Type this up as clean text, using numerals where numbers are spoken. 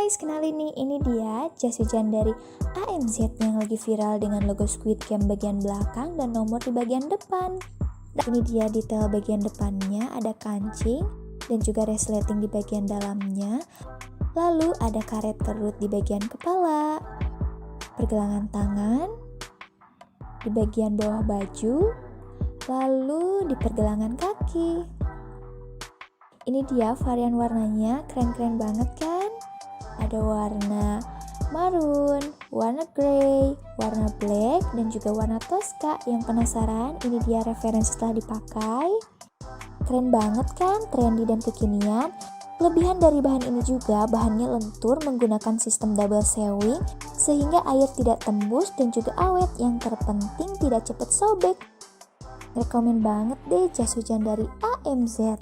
guys, kenalin nih, ini dia jas hujan dari AMZ yang lagi viral dengan logo Squid Game bagian belakang dan nomor di bagian depan. Ini dia detail bagian depannya, ada kancing dan juga resleting di bagian dalamnya. Lalu ada karet perut di bagian kepala, pergelangan tangan, di bagian bawah baju, lalu di pergelangan kaki. Ini dia varian warnanya, keren-keren banget kan? Ada warna maroon, warna grey, warna black, dan juga warna toska. Yang penasaran? Ini dia referensi setelah dipakai. Keren banget kan? Trendy dan kekinian. Kelebihan dari bahan ini juga, bahannya lentur menggunakan sistem double sewing sehingga air tidak tembus dan juga awet. Yang terpenting tidak cepat sobek. Rekomen banget deh jas hujan dari AMZ.